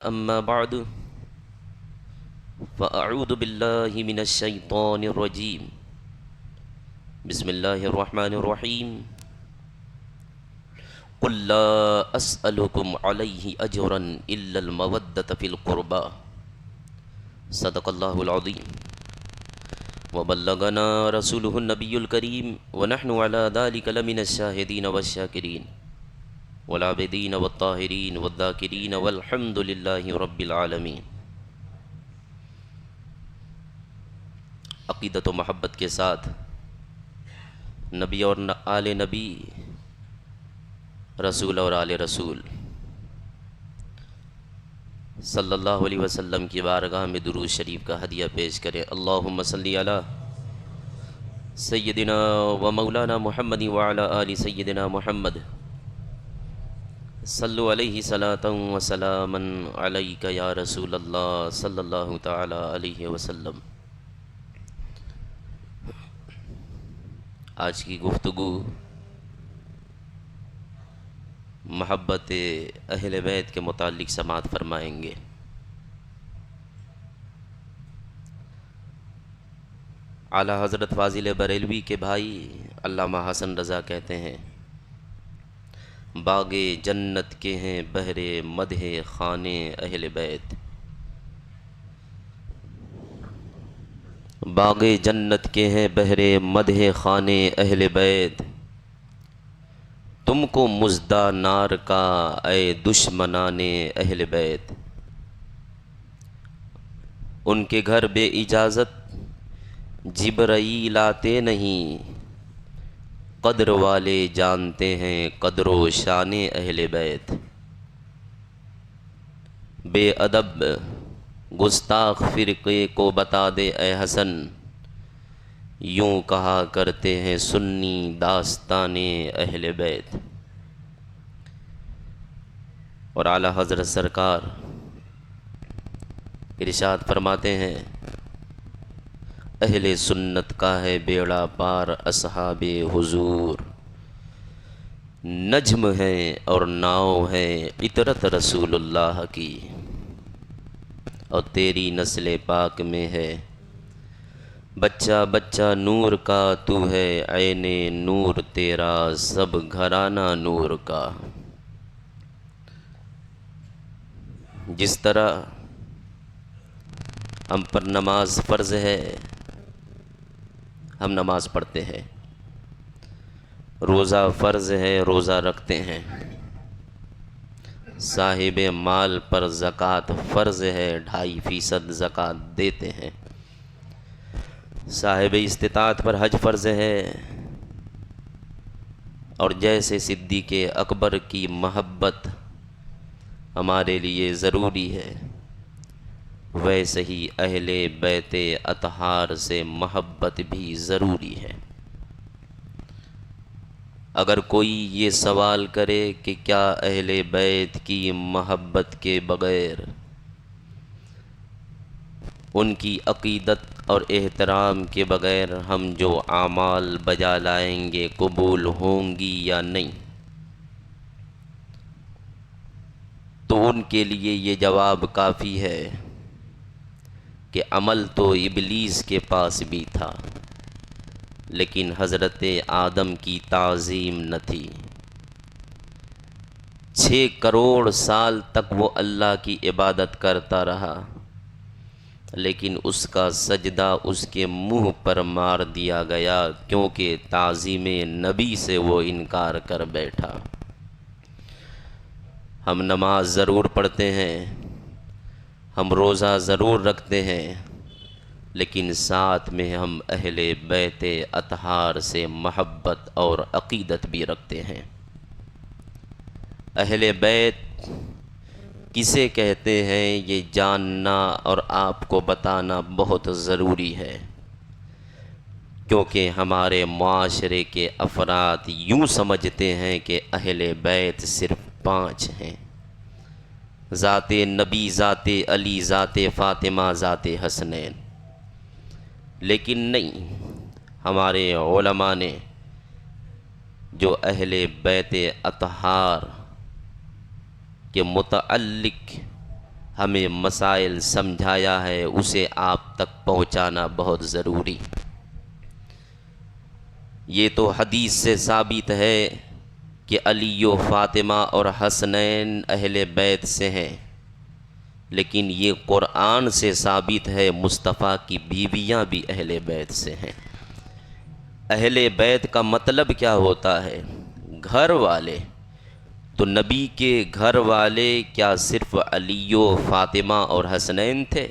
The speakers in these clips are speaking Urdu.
أما بعد فأعوذ بالله من الشيطان الرجيم. بسم الله الرحمن الرحيم. قل لا أسألكم عليه أجرا إلا المودة في القربى. صدق الله العظيم. وبلغنا رسوله النبي الكريم ونحن على ذلك لمن الشاهدين والشاكرين والعابدين والطاهرين والذاكرين والحمد لله رب العالمين. عقیدت و محبت کے ساتھ نبی اور آل نبی، رسول اور آل رسول صلی اللہ علیہ وسلم کی بارگاہ میں درود شریف کا ہدیہ پیش کریں. اللہم صلی علی سیدنا و مولانا محمد وعلی آل سیدنا محمد. صلو علیہ صلاۃ و سلاما علیک یا رسول اللہ صلی اللہ تعالی علیہ وسلم. آج کی گفتگو محبت اہل بیت کے متعلق سماعت فرمائیں گے. اعلیٰ حضرت فاضل بریلوی کے بھائی علامہ حسن رضا کہتے ہیں، باغ جنت کے ہیں بہر مدح خانے اہل بیت. باغ جنت کے ہیں بہر مدح خانے اہل بیت، تم کو مژدہ نار کا اے دشمنان اہل بیت. ان کے گھر بے اجازت جبرائیل آتے نہیں، قدر والے جانتے ہیں قدر و شان اہل بیت. بے ادب گستاخ فرقے کو بتا دے اے حسن، یوں کہا کرتے ہیں سنی داستان اہل بیت. اور اعلیٰ حضرت سرکار ارشاد فرماتے ہیں، اہل سنت کا ہے بیڑا پار اصحاب حضور، نجم ہے اور ناؤ ہے عطرت رسول اللہ کی. اور تیری نسل پاک میں ہے بچہ بچہ نور کا، تو ہے عین نور تیرا سب گھرانہ نور کا. جس طرح ہم پر نماز فرض ہے، ہم نماز پڑھتے ہیں، روزہ فرض ہے، روزہ رکھتے ہیں، صاحب مال پر زکوٰۃ فرض ہے، 2.5% زکوٰۃ دیتے ہیں، صاحب استطاعت پر حج فرض ہے. اور جیسے صدیق اکبر کی محبت ہمارے لیے ضروری ہے، ویسے ہی اہل بیت اطہار سے محبت بھی ضروری ہے. اگر کوئی یہ سوال کرے کہ کیا اہل بیت کی محبت کے بغیر ان کی عقیدت اور احترام کے بغیر ہم جو اعمال بجا لائیں گے قبول ہوں گی یا نہیں، تو ان کے لیے یہ جواب کافی ہے کہ عمل تو ابلیس کے پاس بھی تھا، لیکن حضرت آدم کی تعظیم نہ تھی. 6 کروڑ سال تک وہ اللہ کی عبادت کرتا رہا، لیکن اس کا سجدہ اس کے منہ پر مار دیا گیا، کیونکہ تعظیم نبی سے وہ انکار کر بیٹھا. ہم نماز ضرور پڑھتے ہیں، ہم روزہ ضرور رکھتے ہیں، لیکن ساتھ میں ہم اہل بیت اطہار سے محبت اور عقیدت بھی رکھتے ہیں. اہل بیت کسے کہتے ہیں یہ جاننا اور آپ کو بتانا بہت ضروری ہے، کیونکہ ہمارے معاشرے کے افراد یوں سمجھتے ہیں کہ اہل بیت صرف 5 ہیں، ذات نبی، ذات علی، ذات فاطمہ، ذات حسنین. لیکن نہیں، ہمارے علماء نے جو اہل بیت اطہار کے متعلق ہمیں مسائل سمجھایا ہے اسے آپ تک پہنچانا بہت ضروری۔ یہ تو حدیث سے ثابت ہے کہ علی و فاطمہ اور حسنین اہل بیت سے ہیں، لیکن یہ قرآن سے ثابت ہے مصطفیٰ کی بیویاں بھی اہل بیت سے ہیں۔ اہل بیت کا مطلب کیا ہوتا ہے؟ گھر والے۔ تو نبی کے گھر والے کیا صرف علی و فاطمہ اور حسنین تھے؟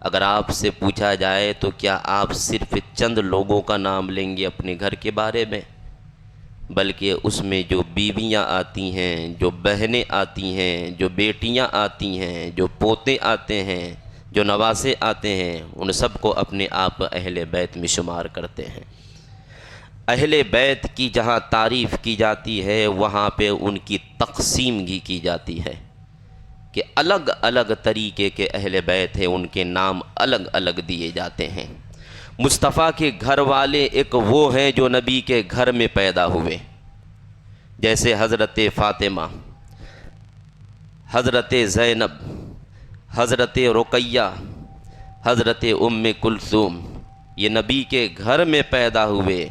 اگر آپ سے پوچھا جائے تو کیا آپ صرف چند لوگوں کا نام لیں گے اپنے گھر کے بارے میں؟ بلکہ اس میں جو بیویاں آتی ہیں، جو بہنیں آتی ہیں، جو بیٹیاں آتی ہیں، جو پوتے آتے ہیں، جو نواسے آتے ہیں، ان سب کو اپنے آپ اہل بیت میں شمار کرتے ہیں۔ اہل بیت کی جہاں تعریف کی جاتی ہے وہاں پہ ان کی تقسیم کی جاتی ہے کہ الگ الگ طریقے کے اہل بیت ہیں، ان کے نام الگ الگ دیے جاتے ہیں۔ مصطفیٰ کے گھر والے ایک وہ ہیں جو نبی کے گھر میں پیدا ہوئے، جیسے حضرت فاطمہ، حضرت زینب، حضرت رقیہ، حضرت ام کلثوم، یہ نبی کے گھر میں پیدا ہوئے،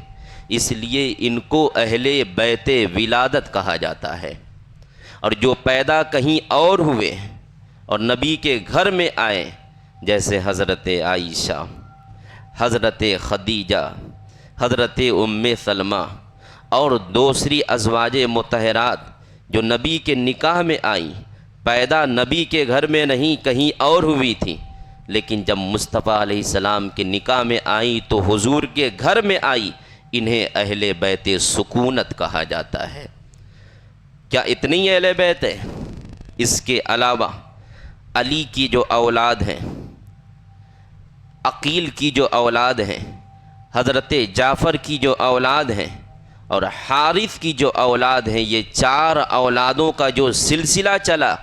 اس لیے ان کو اہل بیت ولادت کہا جاتا ہے۔ اور جو پیدا کہیں اور ہوئے اور نبی کے گھر میں آئے، جیسے حضرت عائشہ، حضرت خدیجہ، حضرت ام سلمہ اور دوسری ازواج مطہرات جو نبی کے نکاح میں آئیں، پیدا نبی کے گھر میں نہیں کہیں اور ہوئی تھی، لیکن جب مصطفیٰ علیہ السلام کے نکاح میں آئیں تو حضور کے گھر میں آئی، انہیں اہل بیت سکونت کہا جاتا ہے۔ کیا اتنی اہل بیت ہے؟ اس کے علاوہ علی کی جو اولاد ہیں، عقیل کی جو اولاد ہیں، حضرت جعفر کی جو اولاد ہیں اور حارث کی جو اولاد ہیں، یہ 4 اولادوں کا جو سلسلہ چلا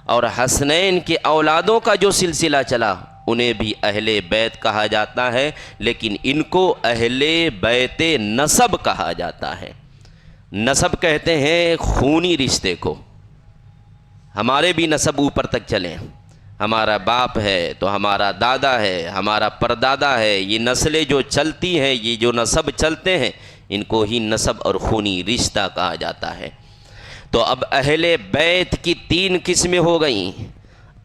اور حسنین کے اولادوں کا جو سلسلہ چلا، انہیں بھی اہل بیت کہا جاتا ہے، لیکن ان کو اہل بیت نسب کہا جاتا ہے۔ نسب کہتے ہیں خونی رشتے کو۔ ہمارے بھی نسب اوپر تک چلیں، ہمارا باپ ہے تو ہمارا دادا ہے، ہمارا پردادا ہے، یہ نسلیں جو چلتی ہیں، یہ جو نسب چلتے ہیں، ان کو ہی نسب اور خونی رشتہ کہا جاتا ہے۔ تو اب اہل بیت کی 3 قسمیں ہو گئیں: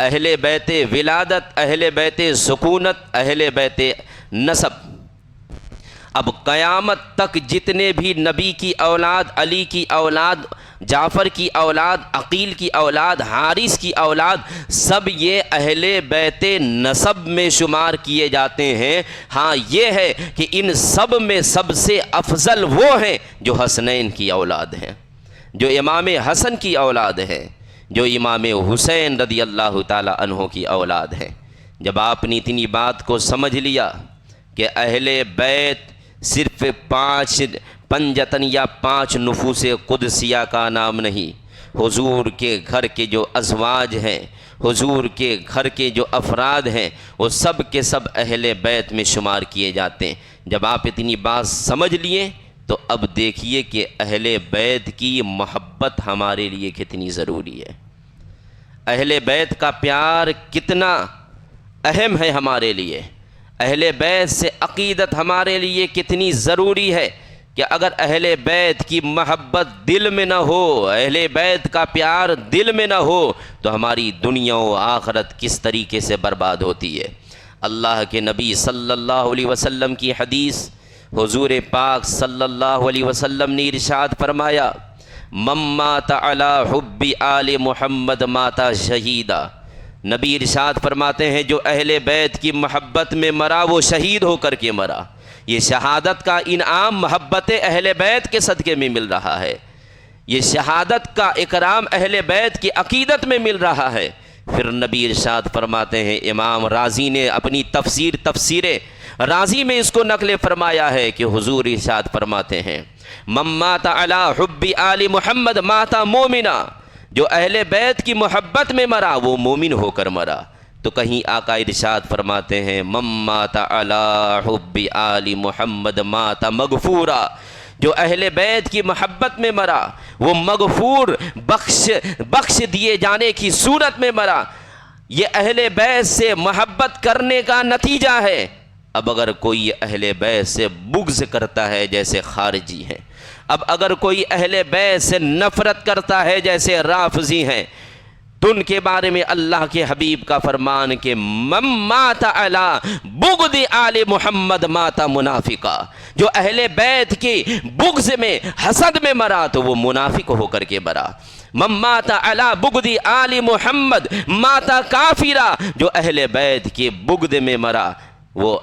اہل بیت ولادت، اہل بیت سکونت، اہل بیت نسب۔ اب قیامت تک جتنے بھی نبی کی اولاد، علی کی اولاد، جعفر کی اولاد، عقیل کی اولاد، حارث کی اولاد، سب یہ اہل بیت نسب میں شمار کیے جاتے ہیں۔ ہاں یہ ہے کہ ان سب میں سب سے افضل وہ ہیں جو حسنین کی اولاد ہیں، جو امام حسن کی اولاد ہیں، جو امام حسین رضی اللہ تعالی عنہ کی اولاد ہیں۔ جب آپ نے اتنی بات کو سمجھ لیا کہ اہل بیت صرف 5 پنجتن یا 5 نفوس قدسیہ کا نام نہیں، حضور کے گھر کے جو ازواج ہیں، حضور کے گھر کے جو افراد ہیں، وہ سب کے سب اہل بیت میں شمار کیے جاتے ہیں۔ جب آپ اتنی بات سمجھ لیے تو اب دیکھیے کہ اہل بیت کی محبت ہمارے لیے کتنی ضروری ہے، اہل بیت کا پیار کتنا اہم ہے ہمارے لیے، اہل بیت سے عقیدت ہمارے لیے کتنی ضروری ہے کہ اگر اہل بیت کی محبت دل میں نہ ہو، اہل بیت کا پیار دل میں نہ ہو تو ہماری دنیا و آخرت کس طریقے سے برباد ہوتی ہے۔ اللہ کے نبی صلی اللہ علیہ وسلم کی حدیث، حضور پاک صلی اللہ علیہ وسلم نے ارشاد فرمایا: من مات علی حب آل محمد مات شہیدا۔ نبی ارشاد فرماتے ہیں جو اہل بیت کی محبت میں مرا وہ شہید ہو کر کے مرا۔ یہ شہادت کا انعام محبت اہل بیت کے صدقے میں مل رہا ہے، یہ شہادت کا اکرام اہل بیت کی عقیدت میں مل رہا ہے۔ پھر نبی ارشاد فرماتے ہیں، امام رازی نے اپنی تفسیر رازی میں اس کو نقل فرمایا ہے کہ حضور ارشاد فرماتے ہیں: من مات علی حب آل محمد مات مومنا۔ جو اہل بیت کی محبت میں مرا وہ مومن ہو کر مرا۔ تو کہیں آقا ارشاد فرماتے ہیں: من مات علی حب آل محمد مات مغفورا۔ جو اہل بیت کی محبت میں مرا وہ مغفور بخش دیے جانے کی صورت میں مرا۔ یہ اہل بیت سے محبت کرنے کا نتیجہ ہے۔ اب اگر کوئی اہل بیت سے بغض کرتا ہے جیسے خارجی ہیں، اب اگر کوئی اہل بیت سے نفرت کرتا ہے جیسے رافضی ہیں، تو ان کے بارے میں اللہ کے حبیب کا فرمان کہ من مات علی بغض آل محمد مات منافقا، جو اہل بیت کی بغض میں حسد میں مرا تو وہ منافق ہو کر کے مرا۔ من مات علی بغض آل محمد مات کافرا، جو اہل بیت کی بغض میں مرا وہ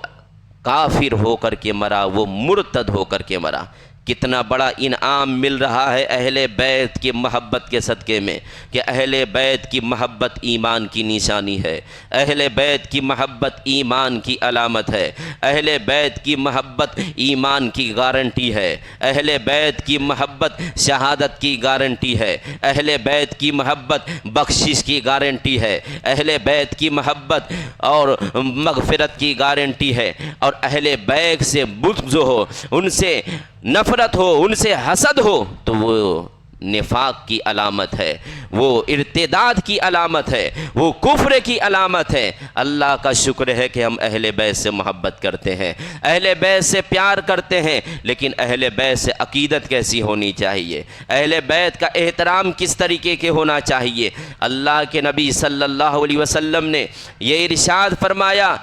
کافر ہو کر کے مرا، وہ مرتد ہو کر کے مرا۔ کتنا بڑا انعام مل رہا ہے اہل بیت کی محبت کے صدقے میں، کہ اہل بیت کی محبت ایمان کی نشانی ہے، اہل بیت کی محبت ایمان کی علامت ہے، اہل بیت کی محبت ایمان کی گارنٹی ہے، اہل بیت کی محبت شہادت کی گارنٹی ہے، اہل بیت کی محبت بخشش کی گارنٹی ہے، اہل بیت کی محبت اور مغفرت کی گارنٹی ہے۔ اور اہل بیت سے بغض ہو، ان سے نفرت ہو، ان سے حسد ہو تو وہ نفاق کی علامت ہے، وہ ارتداد کی علامت ہے، وہ کفر کی علامت ہے۔ اللہ کا شکر ہے کہ ہم اہل بیت سے محبت کرتے ہیں، اہل بیت سے پیار کرتے ہیں، لیکن اہل بیت سے عقیدت کیسی ہونی چاہیے، اہل بیت کا احترام کس طریقے کے ہونا چاہیے۔ اللہ کے نبی صلی اللہ علیہ وسلم نے یہ ارشاد فرمایا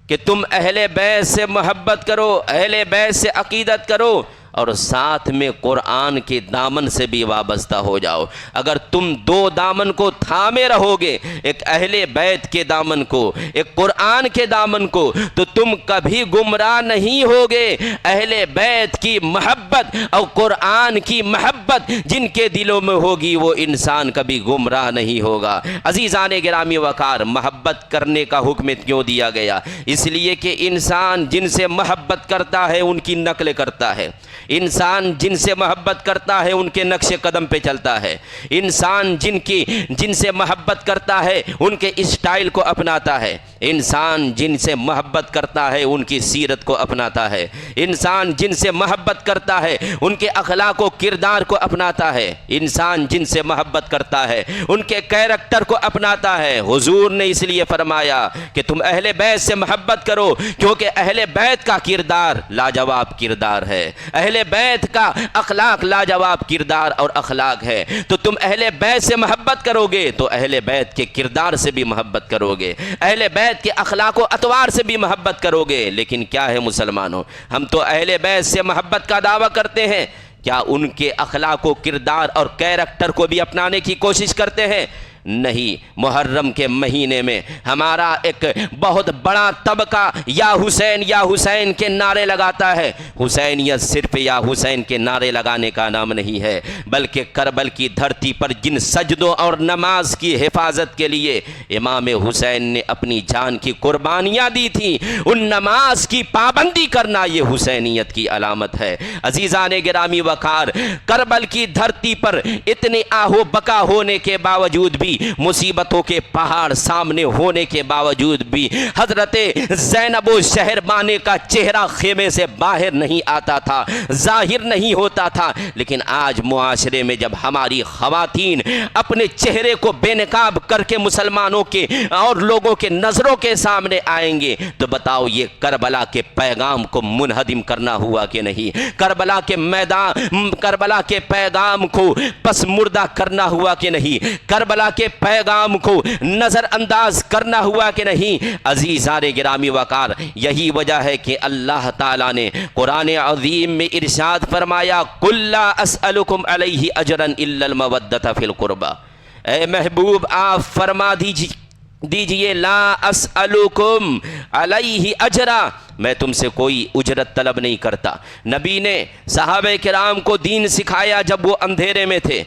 کہ تم اہل بیت سے محبت کرو، اہل بیت سے عقیدت کرو، اور ساتھ میں قرآن کے دامن سے بھی وابستہ ہو جاؤ۔ اگر تم دو دامن کو تھامے رہو گے، ایک اہل بیت کے دامن کو، ایک قرآن کے دامن کو، تو تم کبھی گمراہ نہیں ہوگے۔ اہل بیت کی محبت اور قرآن کی محبت جن کے دلوں میں ہوگی وہ انسان کبھی گمراہ نہیں ہوگا۔ عزیزان گرامی وقار، محبت کرنے کا حکم کیوں دیا گیا؟ اس لیے کہ انسان جن سے محبت کرتا ہے ان کی نقل کرتا ہے، انسان جن سے محبت کرتا ہے ان کے نقش قدم پہ چلتا ہے، انسان جن سے محبت کرتا ہے ان کے اسٹائل کو اپناتا ہے، انسان جن سے محبت کرتا ہے ان کی سیرت کو اپناتا ہے، انسان جن سے محبت کرتا ہے ان کے اخلاق و کردار کو اپناتا ہے، انسان جن سے محبت کرتا ہے ان کے کیریکٹر کو اپناتا ہے۔ حضور نے اس لیے فرمایا کہ تم اہل بیت سے محبت کرو، کیونکہ اہل بیت کا کردار لاجواب کردار ہے، اہل بیت کا اخلاق لاجواب کردار اور اخلاق ہے۔ تو تم اہل بیت سے محبت کرو گے تو اہل بیت کے کردار سے بھی محبت کرو گے، اہل بیت کے اخلاق و اطوار سے بھی محبت کرو گے۔ لیکن کیا ہے مسلمانوں، ہم تو اہل بیت سے محبت کا دعویٰ کرتے ہیں، کیا ان کے اخلاق و کردار اور کیریکٹر کو بھی اپنانے کی کوشش کرتے ہیں؟ نہیں۔ محرم کے مہینے میں ہمارا ایک بہت بڑا طبقہ یا حسین کے نعرے لگاتا ہے۔ حسینیت صرف یا حسین کے نعرے لگانے کا نام نہیں ہے، بلکہ کربل کی دھرتی پر جن سجدوں اور نماز کی حفاظت کے لیے امام حسین نے اپنی جان کی قربانیاں دی تھیں، ان نماز کی پابندی کرنا یہ حسینیت کی علامت ہے۔ عزیزان گرامی وقار، کربل کی دھرتی پر اتنے آہو بکا ہونے کے باوجود بھی، مصیبتوں کے پہاڑ سامنے ہونے کے باوجود بھی، حضرت زینب و شہربانے کا چہرہ خیمے سے باہر نہیں آتا تھا، ظاہر نہیں ہوتا تھا۔ لیکن آج معاشرے میں جب ہماری خواتین اپنے چہرے کو بے نقاب کر کے مسلمانوں کے اور لوگوں کے نظروں کے سامنے آئیں گے تو بتاؤ یہ کربلا کے پیغام کو منہدم کرنا ہوا کہ نہیں؟ کربلا کے پیغام کو پس مردہ کرنا ہوا کہ نہیں؟ کربلا کے پیغام کو نظر انداز کرنا ہوا کہ نہیں؟ عزیزان گرامی وقار، یہی وجہ ہے کہ اللہ تعالیٰ نے قرآن عظیم میں ارشاد فرمایا، قُل لَا أَسْأَلُكُمْ عَلَيْهِ أَجْرًا إِلَّا الْمَوَدَّةَ فِي الْقُرْبَى۔ اے محبوب آپ فرما دیجئے لا اسألکم علیہ اجرا، میں تم سے کوئی اجرت طلب نہیں کرتا۔ نبی نے صحابہ کرام کو دین سکھایا جب وہ اندھیرے میں تھے،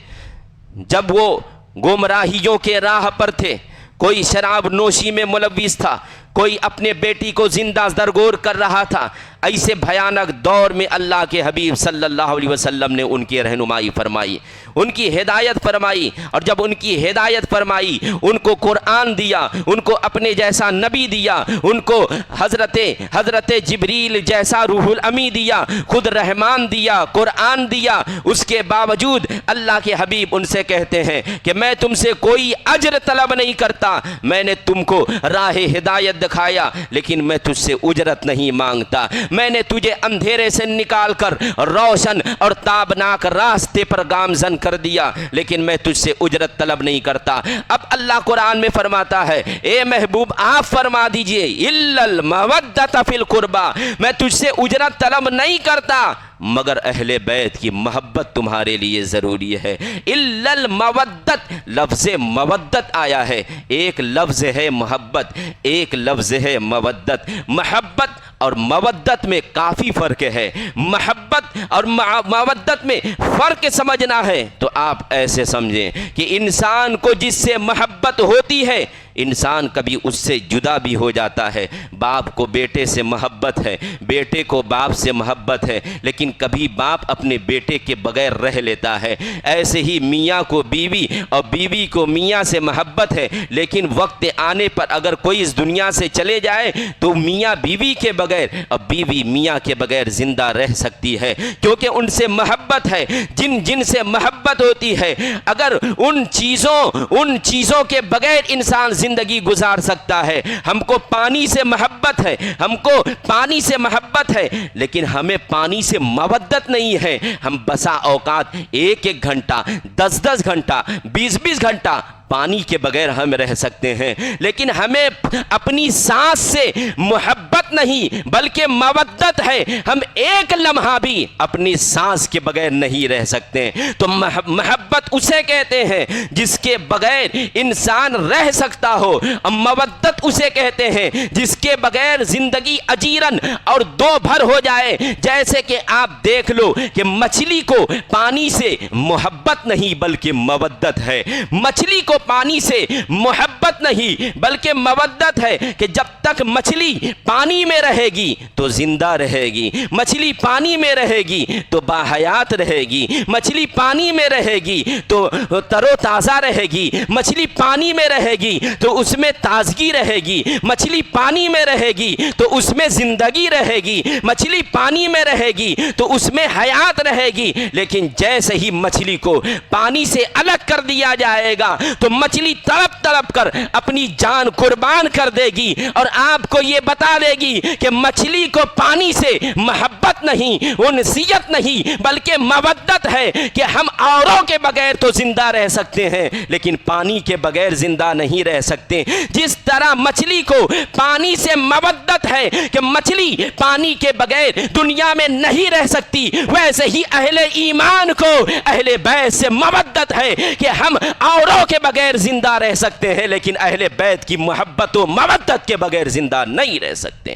جب وہ گمراہیوں کے راہ پر تھے، کوئی شراب نوشی میں ملوث تھا، کوئی اپنے بیٹی کو زندہ درگور کر رہا تھا، ایسے بھیانک دور میں اللہ کے حبیب صلی اللہ علیہ وسلم نے ان کی رہنمائی فرمائی، ان کی ہدایت فرمائی، اور جب ان کی ہدایت فرمائی ان کو قرآن دیا، ان کو اپنے جیسا نبی دیا، ان کو حضرت جبریل جیسا روح الامی دیا، خود رحمان دیا، قرآن دیا، اس کے باوجود اللہ کے حبیب ان سے کہتے ہیں کہ میں تم سے کوئی اجر طلب نہیں کرتا، میں نے تم کو راہ ہدایت دکھایا لیکن میں تجھ سے اجرت نہیں مانگتا، میں نے تجھے اندھیرے سے نکال کر روشن اور تابناک راستے پر گامزن کر دیا لیکن میں تجھ سے اجرت طلب نہیں کرتا۔ اب اللہ قرآن میں فرماتا ہے اے محبوب آپ فرما دیجئے الا المودۃ فی القربى، میں تجھ سے اجرت طلب نہیں کرتا مگر اہل بیت کی محبت تمہارے لیے ضروری ہے۔ الا المودۃ، لفظ مودت آیا ہے، ایک لفظ ہے محبت، ایک لفظ ہے مودت۔ محبت اور مودت میں کافی فرق ہے، محبت اور مودت میں فرق سمجھنا ہے تو آپ ایسے سمجھیں کہ انسان کو جس سے محبت ہوتی ہے انسان کبھی اس سے جدا بھی ہو جاتا ہے، باپ کو بیٹے سے محبت ہے، بیٹے کو باپ سے محبت ہے، لیکن کبھی باپ اپنے بیٹے کے بغیر رہ لیتا ہے، ایسے ہی میاں کو بیوی اور بیوی کو میاں سے محبت ہے، لیکن وقت آنے پر اگر کوئی اس دنیا سے چلے جائے تو میاں بیوی کے بغیر اور بیوی میاں کے بغیر زندہ رہ سکتی ہے، کیونکہ ان سے محبت ہے۔ جن سے محبت ہوتی ہے اگر ان چیزوں کے بغیر انسان زندگی گزار سکتا ہے۔ ہم کو پانی سے محبت ہے، ہم کو پانی سے محبت ہے لیکن ہمیں پانی سے مودت نہیں ہے، ہم بسا اوقات 1-1 گھنٹہ 10-10 گھنٹہ 20-20 گھنٹہ پانی کے بغیر ہم رہ سکتے ہیں، لیکن ہمیں اپنی سانس سے محبت نہیں بلکہ مودت ہے، ہم ایک لمحہ بھی اپنی سانس کے بغیر نہیں رہ سکتے۔ تو محبت اسے کہتے ہیں جس کے بغیر انسان رہ سکتا ہو، اور مودت اسے کہتے ہیں جس کے بغیر زندگی اجیرن اور دو بھر ہو جائے۔ جیسے کہ آپ دیکھ لو کہ مچھلی کو پانی سے محبت نہیں بلکہ مودت ہے، مچھلی کو پانی سے محبت نہیں بلکہ مودت ہے کہ جب تک مچھلی پانی میں رہے گی تو زندہ رہے گی، مچھلی پانی میں رہے گی تو باحیات رہے گی، مچھلی پانی میں رہے گی تو تر و تازہ رہے گی، مچھلی پانی میں رہے گی تو اس میں تازگی رہے گی، مچھلی پانی میں رہے گی تو اس میں زندگی رہے گی، مچھلی پانی میں رہے گی تو اس میں حیات رہے گی۔ لیکن جیسے ہی مچھلی کو پانی سے الگ کر دیا جائے گا تو مچھلی تڑپ تڑپ کر اپنی جان قربان کر دے گی، اور آپ کو یہ بتا دے گی کہ مچھلی کو پانی سے محبت نہیں، انسیت نہیں بلکہ مودت ہے کہ ہم اوروں کے بغیر تو زندہ رہ سکتے ہیں لیکن پانی کے بغیر زندہ نہیں رہ سکتے۔ جس طرح مچھلی کو پانی سے مودت ہے کہ مچھلی پانی کے بغیر دنیا میں نہیں رہ سکتی، ویسے ہی اہل ایمان کو اہل بیت سے مودت ہے کہ ہم اوروں کے بغیر زندہ رہ سکتے ہیں لیکن اہل بیت کی محبت و مودت کے بغیر زندہ نہیں رہ سکتے۔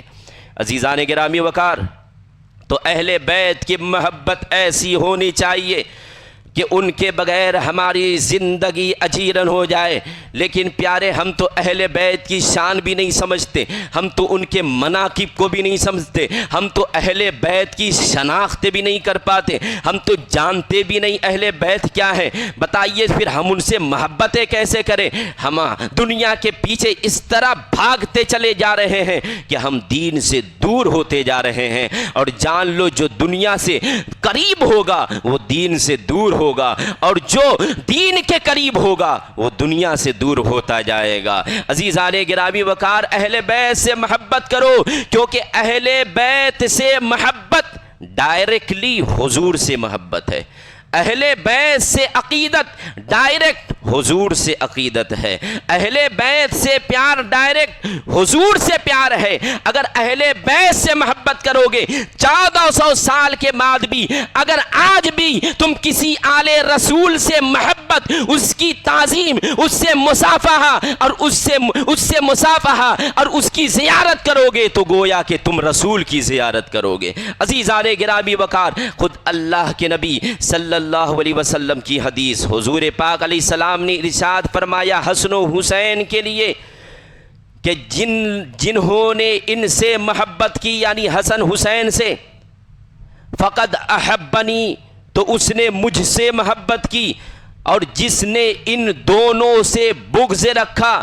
عزیزان گرامی وقار، تو اہل بیت کی محبت ایسی ہونی چاہیے کہ ان کے بغیر ہماری زندگی اجیرن ہو جائے۔ لیکن پیارے، ہم تو اہل بیت کی شان بھی نہیں سمجھتے، ہم تو ان کے مناقب کو بھی نہیں سمجھتے، ہم تو اہل بیت کی شناخت بھی نہیں کر پاتے، ہم تو جانتے بھی نہیں اہل بیت کیا ہے۔ بتائیے پھر ہم ان سے محبتیں کیسے کریں؟ ہم دنیا کے پیچھے اس طرح بھاگتے چلے جا رہے ہیں کہ ہم دین سے دور ہوتے جا رہے ہیں، اور جان لو جو دنیا سے قریب ہوگا وہ دین سے دور ہوگا، اور جو دین کے قریب ہوگا وہ دنیا سے دور ہوتا جائے گا۔ عزیزان گرامی وقار، اہل بیت سے محبت کرو، کیونکہ اہل بیت سے محبت ڈائریکٹلی حضور سے محبت ہے۔ اہل بیت سے عقیدت ڈائریکٹ حضور سے عقیدت ہے، اہل بیت سے پیار ڈائریکٹ حضور سے پیار ہے۔ اگر اہل بیت سے محبت کرو گے 1400 سال کے بعد بھی، اگر آج بھی تم کسی آل رسول سے محبت، اس کی تعظیم، اس سے مصافحہ اور اس سے مصافحہ اور اس کی زیارت کرو گے تو گویا کہ تم رسول کی زیارت کرو گے۔ عزیزان گرامی وقار، خود اللہ کے نبی صلی اللہ علیہ وسلم کی حدیث، حضور پاک علیہ السلام نے ارشاد فرمایا حسن و حسین کے لیے کہ جنہوں نے ان سے محبت کی یعنی حسن حسین سے، فقد احبنی تو اس نے مجھ سے محبت کی، اور جس نے ان دونوں سے بغض رکھا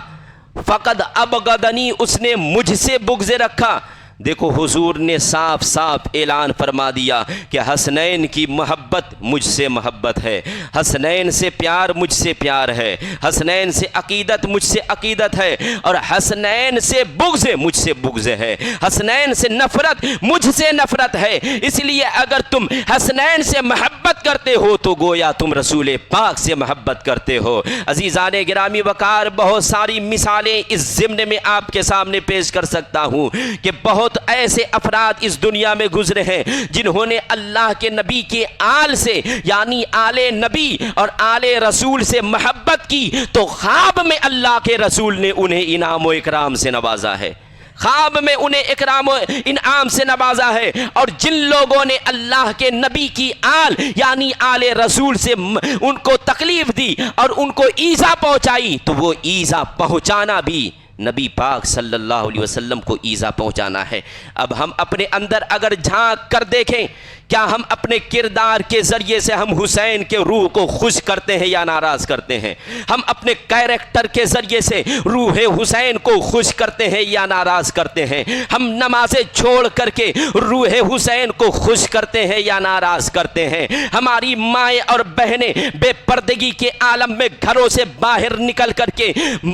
فقد ابغضنی اس نے مجھ سے بغض رکھا۔ دیکھو حضور نے صاف صاف اعلان فرما دیا کہ حسنین کی محبت مجھ سے محبت ہے، حسنین سے پیار مجھ سے پیار ہے، حسنین سے عقیدت مجھ سے عقیدت ہے، اور حسنین سے بغض مجھ سے بغض ہے، حسنین سے نفرت مجھ سے نفرت ہے۔ اس لیے اگر تم حسنین سے محبت کرتے ہو تو گویا تم رسول پاک سے محبت کرتے ہو۔ عزیزان گرامی وقار، بہت ساری مثالیں اس ضمن میں آپ کے سامنے پیش کر سکتا ہوں کہ بہت ایسے افراد اس دنیا میں گزرے ہیں جنہوں نے اللہ کے نبی کے آل سے یعنی آل نبی اور آل رسول سے محبت کی تو خواب میں اللہ کے رسول نے انہیں انعام و اکرام سے نوازا ہے، خواب میں انہیں اکرام و انعام سے نوازا ہے۔ اور جن لوگوں نے اللہ کے نبی کی آل یعنی آل رسول سے ان کو تکلیف دی اور ان کو ایذا پہنچائی تو وہ ایذا پہنچانا بھی نبی پاک صلی اللہ علیہ وسلم کو ایذا پہنچانا ہے۔ اب ہم اپنے اندر اگر جھانک کر دیکھیں، کیا ہم اپنے کردار کے ذریعے سے ہم حسین کے روح کو خوش کرتے ہیں یا ناراض کرتے ہیں؟ ہم اپنے کیریکٹر کے ذریعے سے روح حسین کو خوش کرتے ہیں یا ناراض کرتے ہیں؟ ہم نمازیں چھوڑ کر کے روح حسین کو خوش کرتے ہیں یا ناراض کرتے ہیں؟ ہماری مائیں اور بہنیں بے پردگی کے عالم میں گھروں سے باہر نکل کر کے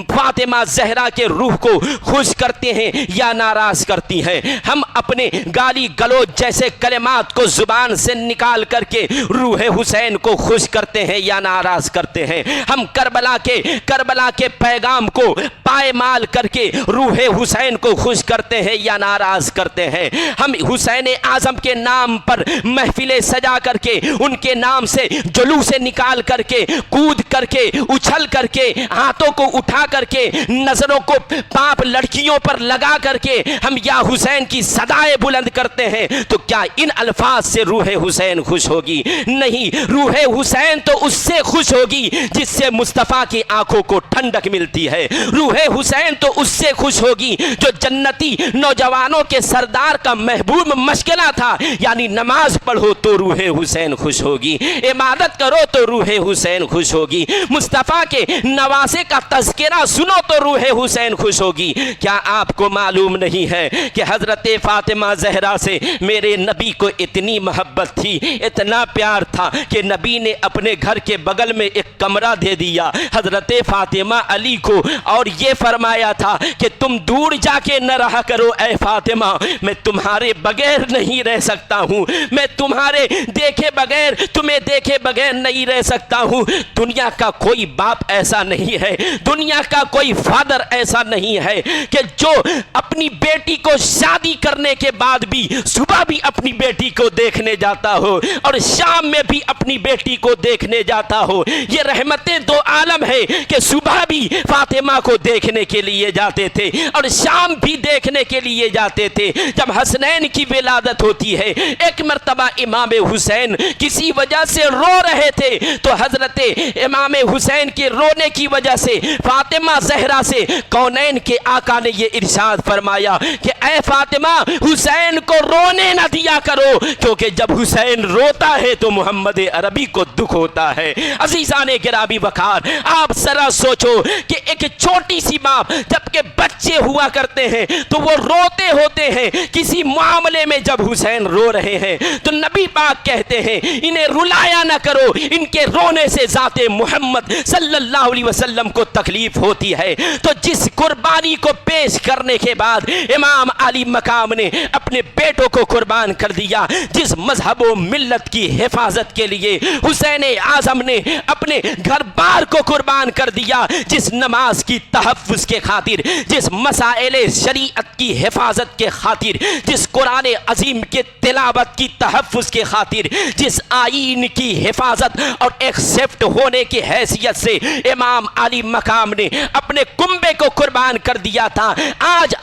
فاطمہ زہرا کے روح کو خوش کرتے ہیں یا ناراض کرتی ہیں؟ ہم اپنے گالی گلوچ جیسے کلمات کو زبان سے نکال کر کے روح حسین کو خوش کرتے ہیں یا ناراض کرتے ہیں؟ ہم کربلا کے پیغام کو پائمال کر کے روح حسین کو خوش کرتے ہیں یا ناراض کرتے ہیں؟ ہم حسین اعظم کے نام پر محفلیں سجا کر کے ان کے نام سے جلوس نکال کر کے کود کر کے اچھل کر کے ہاتھوں کو اٹھا کر کے نظروں کو پاپ لڑکیوں پر لگا کر کے ہم یا حسین کی صدائیں بلند کرتے ہیں تو کیا ان الفاظ سے روح حسین خوش ہوگی؟ نہیں، روح حسین تو اس سے خوش ہوگی جس سے مصطفیٰ کی آنکھوں کو ٹھنڈک ملتی ہے، روح حسین تو اس سے خوش ہوگی جو جنتی نوجوانوں کے سردار کا محبوب مشغلہ تھا، یعنی نماز پڑھو تو روح حسین خوش ہوگی، عبادت کرو تو روح حسین خوش ہوگی، مصطفیٰ کے نواسے کا تذکرہ سنو تو روح حسین خوش ہوگی۔ کیا آپ کو معلوم نہیں ہے کہ حضرت فاطمہ زہرا سے میرے نبی کو اتنی محبت تھی، اتنا پیار تھا کہ نبی نے اپنے گھر کے بغل میں ایک کمرہ دے دیا حضرت فاطمہ علی کو اور یہ فرمایا تھا کہ تم دور جا کے نہ رہا کرو اے فاطمہ، میں تمہارے بغیر نہیں رہ سکتا ہوں، میں تمہارے دیکھے بغیر تمہیں دیکھے بغیر نہیں رہ سکتا ہوں۔ دنیا کا کوئی باپ ایسا نہیں ہے، دنیا کا کوئی فادر ایسا نہیں ہے کہ جو اپنی بیٹی کو شادی کرنے کے بعد بھی صبح بھی اپنی بیٹی کو دیکھنے جاتا ہو اور شام میں بھی اپنی بیٹی کو دیکھنے جاتا ہو۔ یہ رحمتیں دو عالم ہے کہ صبح بھی فاطمہ کو دیکھنے کے لیے جاتے تھے اور شام بھی دیکھنے کے لیے جاتے تھے۔ جب حسنین کی ولادت ہوتی ہے، ایک مرتبہ امام حسین کسی وجہ سے رو رہے تھے تو حضرت امام حسین کے رونے کی وجہ سے فاطمہ زہرا سے کونین کے آقا نے یہ ارشاد فرمایا کہ اے فاطمہ، حسین کو رونے نہ دیا کرو کیونکہ جب حسین روتا ہے تو محمد عربی کو دکھ ہوتا ہے۔ عزیزان گرامی وقار، آپ ذرا سوچو کہ ایک چھوٹی سی ماں جب کہ بچے ہوا کرتے ہیں تو وہ روتے ہوتے ہیں، کسی معاملے میں جب حسین رو رہے ہیں تو نبی پاک کہتے ہیں انہیں رلایا نہ کرو، ان کے رونے سے ذات محمد صلی اللہ علیہ وسلم کو تکلیف ہوتی ہے۔ تو جس قربانی کو پیش کرنے کے بعد امام علی مقام نے اپنے بیٹوں کو قربان کر دیا، جس مذہب و ملت کی حفاظت کے لیے حسین اعظم نے اپنے گھر بار کو قربان کر دیا، جس نماز کی تحفظ کے خاطر، جس مسائل شریعت کی حفاظت کے خاطر، جس قرآن عظیم کے تلاوت کی تحفظ کے خاطر، جس آئین کی حفاظت اور ایکسیپٹ ہونے کی حیثیت سے امام علی مقام نے اپنے کنبے کو قربان اعلان کر دیا تھا، آج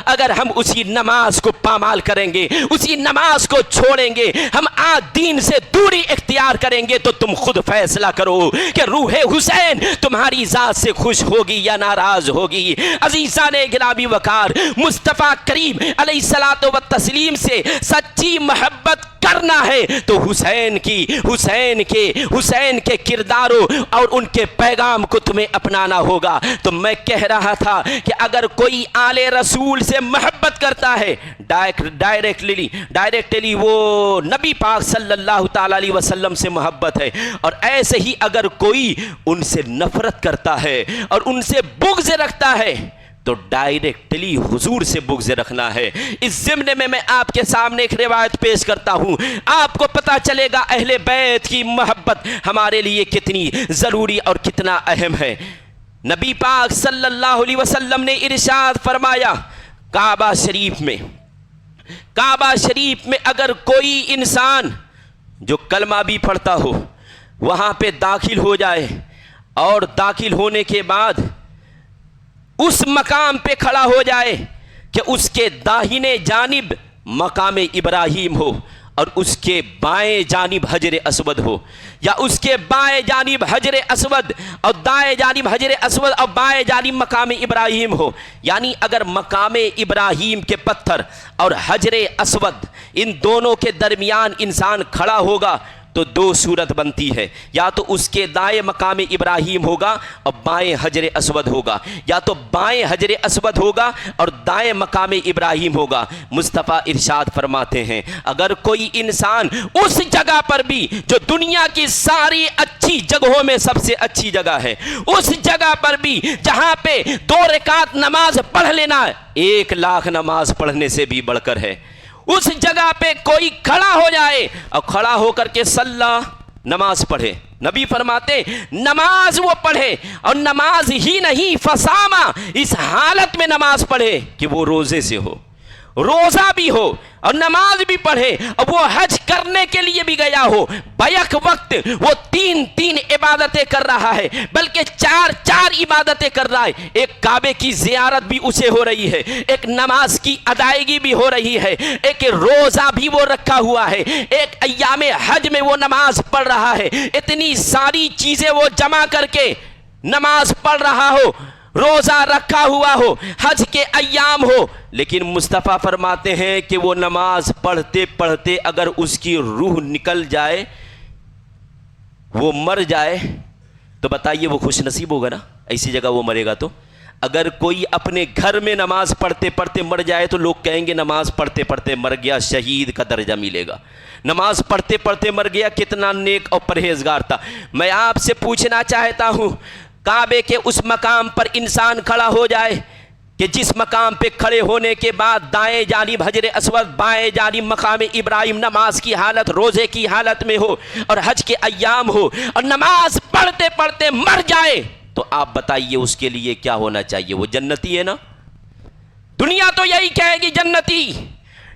اگر ہم اسی نماز کو پامال کریں گے، اسی نماز کو چھوڑیں گے، ہم آج دین سے دوری اختیار کریں گے، تو تم خود فیصلہ کرو کہ روح حسین تمہاری ذات سے خوش ہوگی یا ناراض ہوگی۔ عزیزان گرامی وقار، مصطفیٰ کریم علیہ الصلوۃ والتسلیم سے سچی محبت کرنا ہے تو حسین کے کرداروں اور ان کے پیغام کو تمہیں اپنانا ہوگا۔ تو میں کہہ رہا تھا کہ اگر کوئی آل رسول سے محبت کرتا ہے ڈائریکٹلی وہ نبی پاک صلی اللہ تعالی علیہ وسلم سے محبت ہے، اور ایسے ہی اگر کوئی ان سے نفرت کرتا ہے اور ان سے بغض رکھتا ہے تو ڈائریکٹلی حضور سے بغض رکھنا ہے۔ اس ضمن میں میں آپ کے سامنے ایک روایت پیش کرتا ہوں، آپ کو پتہ چلے گا اہل بیت کی محبت ہمارے لیے کتنی ضروری اور کتنا اہم ہے۔ نبی پاک صلی اللہ علیہ وسلم نے ارشاد فرمایا، کعبہ شریف میں اگر کوئی انسان جو کلمہ بھی پڑھتا ہو وہاں پہ داخل ہو جائے اور داخل ہونے کے بعد اس مقام پہ کھڑا ہو جائے کہ اس کے داہنے جانب مقام ابراہیم ہو اور اس کے بائیں جانب حجر اسود ہو، یا اس کے بائیں جانب حجر اسود اور دائیں جانب حجر اسود اور بائیں جانب مقام ابراہیم ہو، یعنی اگر مقام ابراہیم کے پتھر اور حجر اسود ان دونوں کے درمیان انسان کھڑا ہوگا تو دو صورت بنتی ہے، یا تو اس کے دائیں مقام ابراہیم ہوگا اور بائیں حجر اسود ہوگا، یا تو بائیں حجر اسود ہوگا اور دائیں مقام ابراہیم ہوگا۔ مصطفیٰ ارشاد فرماتے ہیں اگر کوئی انسان اس جگہ پر بھی جو دنیا کی ساری اچھی جگہوں میں سب سے اچھی جگہ ہے، اس جگہ پر بھی جہاں پہ 2 رکعت نماز پڑھ لینا 1,00,000 نماز پڑھنے سے بھی بڑھ کر ہے، اس جگہ پہ کوئی کھڑا ہو جائے اور کھڑا ہو کر کے صلی نماز پڑھے، نبی فرماتے نماز وہ پڑھے، اور نماز ہی نہیں فسامہ، اس حالت میں نماز پڑھے کہ وہ روزے سے ہو، روزہ بھی ہو اور نماز بھی پڑھے، اور وہ حج کرنے کے لیے بھی گیا ہو، بیک وقت وہ 3 عبادتیں کر رہا ہے، بلکہ 4 عبادتیں کر رہا ہے، ایک کعبے کی زیارت بھی اسے ہو رہی ہے، ایک نماز کی ادائیگی بھی ہو رہی ہے، ایک روزہ بھی وہ رکھا ہوا ہے، ایک ایام حج میں وہ نماز پڑھ رہا ہے، اتنی ساری چیزیں وہ جمع کر کے نماز پڑھ رہا ہو، روزہ رکھا ہوا ہو، حج کے ایام ہو، لیکن مصطفیٰ فرماتے ہیں کہ وہ نماز پڑھتے پڑھتے اگر اس کی روح نکل جائے، وہ مر جائے، تو بتائیے وہ خوش نصیب ہوگا نا؟ ایسی جگہ وہ مرے گا تو اگر کوئی اپنے گھر میں نماز پڑھتے پڑھتے مر جائے تو لوگ کہیں گے نماز پڑھتے پڑھتے مر گیا، شہید کا درجہ ملے گا، نماز پڑھتے پڑھتے مر گیا، کتنا نیک اور پرہیزگار تھا۔ میں آپ سے پوچھنا چاہتا ہوں، کعبے کے اس مقام پر انسان کھڑا ہو جائے کہ جس مقام پہ کھڑے ہونے کے بعد دائیں جانب حجر اسود، بائیں جانب مقام ابراہیم، نماز کی حالت روزے کی حالت میں ہو اور حج کے ایام ہو اور نماز پڑھتے پڑھتے مر جائے، تو آپ بتائیے اس کے لیے کیا ہونا چاہیے؟ وہ جنتی ہے نا؟ دنیا تو یہی کہے گی جنتی،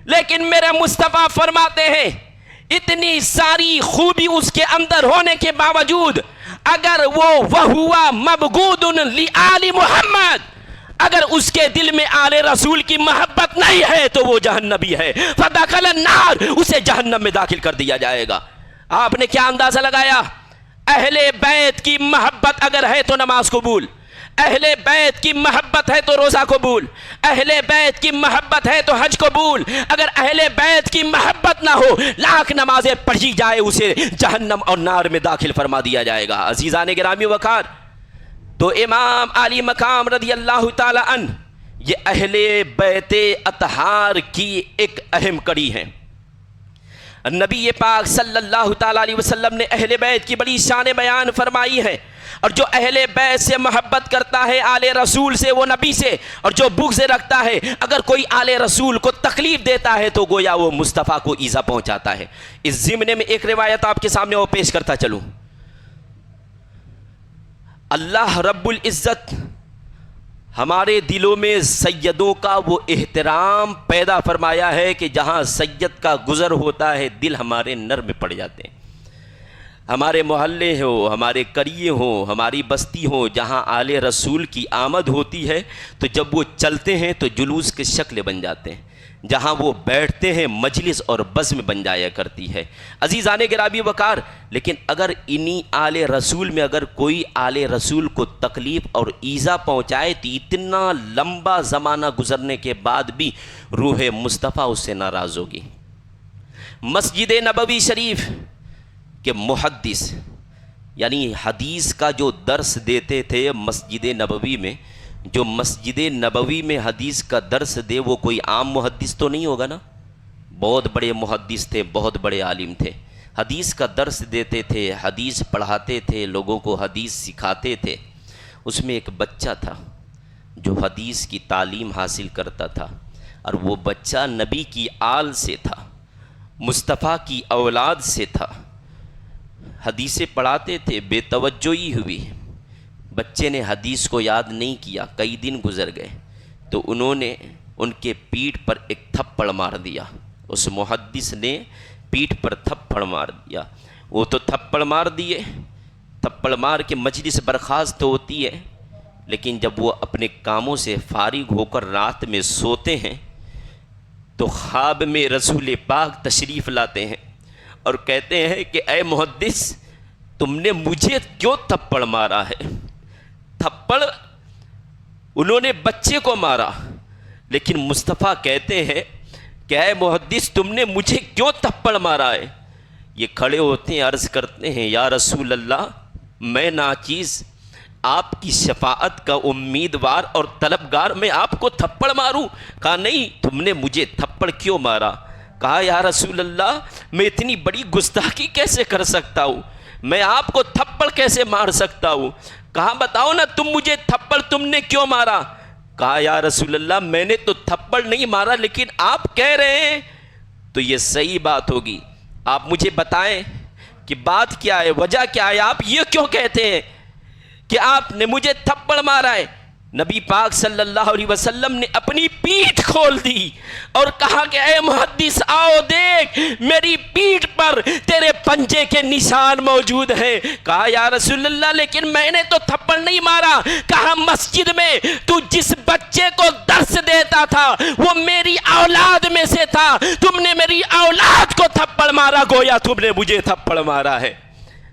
لیکن میرے مصطفیٰ فرماتے ہیں اتنی ساری خوبی اس کے اندر ہونے کے باوجود اگر وہ مبغوض لآل محمد، اگر اس کے دل میں آل رسول کی محبت نہیں ہے تو وہ جہنمی ہے، فدخل النار، اسے جہنم میں داخل کر دیا جائے گا۔ آپ نے کیا اندازہ لگایا؟ اہل بیت کی محبت اگر ہے تو نماز قبول، اہل بیت کی محبت ہے تو روزہ قبول، اہل بیت کی محبت ہے تو حج قبول، اگر اہل بیت کی محبت نہ ہو 1,00,000 نمازیں پڑھی جائے اسے جہنم اور نار میں داخل فرما دیا جائے گا۔ عزیزان گرامی وقار، تو امام علی مقام رضی اللہ تعالی عنہ یہ اہل بیت اطہار کی ایک اہم کڑی ہے۔ نبی پاک صلی اللہ تعالی علیہ وسلم نے اہل بیت کی بڑی شان بیان فرمائی ہے، اور جو اہل بیت سے محبت کرتا ہے آل رسول سے، وہ نبی سے، اور جو بغض رکھتا ہے، اگر کوئی آل رسول کو تکلیف دیتا ہے تو گویا وہ مصطفیٰ کو ایذا پہنچاتا ہے۔ اس ضمن میں ایک روایت آپ کے سامنے وہ پیش کرتا چلوں۔ اللہ رب العزت ہمارے دلوں میں سیدوں کا وہ احترام پیدا فرمایا ہے کہ جہاں سید کا گزر ہوتا ہے دل ہمارے نرم پڑ جاتے ہیں۔ ہمارے محلے ہو، ہمارے قریے ہوں، ہماری بستی ہو، جہاں آل رسول کی آمد ہوتی ہے تو جب وہ چلتے ہیں تو جلوس کی شکل بن جاتے ہیں، جہاں وہ بیٹھتے ہیں مجلس اور بزم بن جایا کرتی ہے۔ عزیزان گرامی وقار، لیکن اگر انہی آل رسول میں اگر کوئی آل رسول کو تکلیف اور ایذا پہنچائے تو اتنا لمبا زمانہ گزرنے کے بعد بھی روح مصطفیٰ اس سے ناراض ہوگی۔ مسجد نبوی شریف کہ محدث یعنی حدیث کا جو درس دیتے تھے مسجد نبوی میں، جو مسجد نبوی میں حدیث کا درس دے وہ کوئی عام محدث تو نہیں ہوگا نا، بہت بڑے محدث تھے، بہت بڑے عالم تھے، حدیث کا درس دیتے تھے، حدیث پڑھاتے تھے، لوگوں کو حدیث سکھاتے تھے۔ اس میں ایک بچہ تھا جو حدیث کی تعلیم حاصل کرتا تھا، اور وہ بچہ نبی کی آل سے تھا، مصطفیٰ کی اولاد سے تھا۔ حدیثیں پڑھاتے تھے، بے توجہی ہوئی، بچے نے حدیث کو یاد نہیں کیا، کئی دن گزر گئے تو انہوں نے ان کے پیٹھ پر ایک تھپڑ مار دیا، اس محدث نے پیٹھ پر تھپڑ مار دیا۔ وہ تو تھپڑ مار دیے، تھپڑ مار کے مجلس برخاست ہوتی ہے، لیکن جب وہ اپنے کاموں سے فارغ ہو کر رات میں سوتے ہیں تو خواب میں رسول پاک تشریف لاتے ہیں اور کہتے ہیں کہ اے محدث، تم نے مجھے کیوں تھپڑ مارا ہے؟ تھپڑ انہوں نے بچے کو مارا، لیکن مصطفیٰ کہتے ہیں کہ اے محدث، تم نے مجھے کیوں تھپڑ مارا ہے؟ یہ کھڑے ہوتے ہیں، عرض کرتے ہیں یا رسول اللہ، میں ناچیز آپ کی شفاعت کا امیدوار اور طلبگار میں آپ کو تھپڑ ماروں؟ کہا نہیں، تم نے مجھے تھپڑ کیوں مارا؟ کہا یا رسول اللہ، میں اتنی بڑی گستاخی کیسے کر سکتا ہوں؟ میں آپ کو تھپڑ کیسے مار سکتا ہوں؟ کہا بتاؤ نا، تم مجھے تھپڑ تم نے کیوں مارا؟ کہا یا رسول اللہ، میں نے تو تھپڑ نہیں مارا، لیکن آپ کہہ رہے ہیں تو یہ صحیح بات ہوگی، آپ مجھے بتائیں کہ بات کیا ہے، وجہ کیا ہے، آپ یہ کیوں کہتے ہیں کہ آپ نے مجھے تھپڑ مارا ہے؟ نبی پاک صلی اللہ علیہ وسلم نے اپنی پیٹھ کھول دی اور کہا کہ اے محدث، آؤ دیکھ، میری پیٹھ پر تیرے پنجے کے نشان موجود ہیں۔ کہا یا رسول اللہ، لیکن میں نے تو تھپڑ نہیں مارا۔ کہا مسجد میں تو جس بچے کو درس دیتا تھا وہ میری اولاد میں سے تھا، تم نے میری اولاد کو تھپڑ مارا، گویا تم نے مجھے تھپڑ مارا ہے۔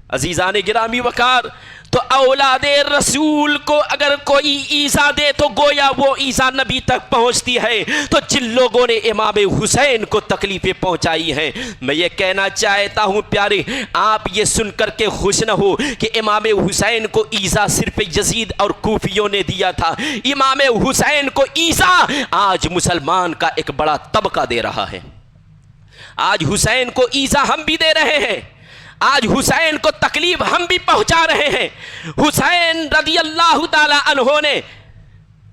عزیزان گرامی وقار، تو اولاد رسول کو اگر کوئی ایذا دے تو گویا وہ ایذا نبی تک پہنچتی ہے۔ تو جن لوگوں نے امام حسین کو تکلیفیں پہنچائی ہیں، میں یہ کہنا چاہتا ہوں پیارے، آپ یہ سن کر کے خوش نہ ہو کہ امام حسین کو ایذا صرف یزید اور کوفیوں نے دیا تھا۔ امام حسین کو ایذا آج مسلمان کا ایک بڑا طبقہ دے رہا ہے۔ آج حسین کو ایذا ہم بھی دے رہے ہیں، آج حسین کو تکلیف ہم بھی پہنچا رہے ہیں۔ حسین رضی اللہ تعالی عنہ نے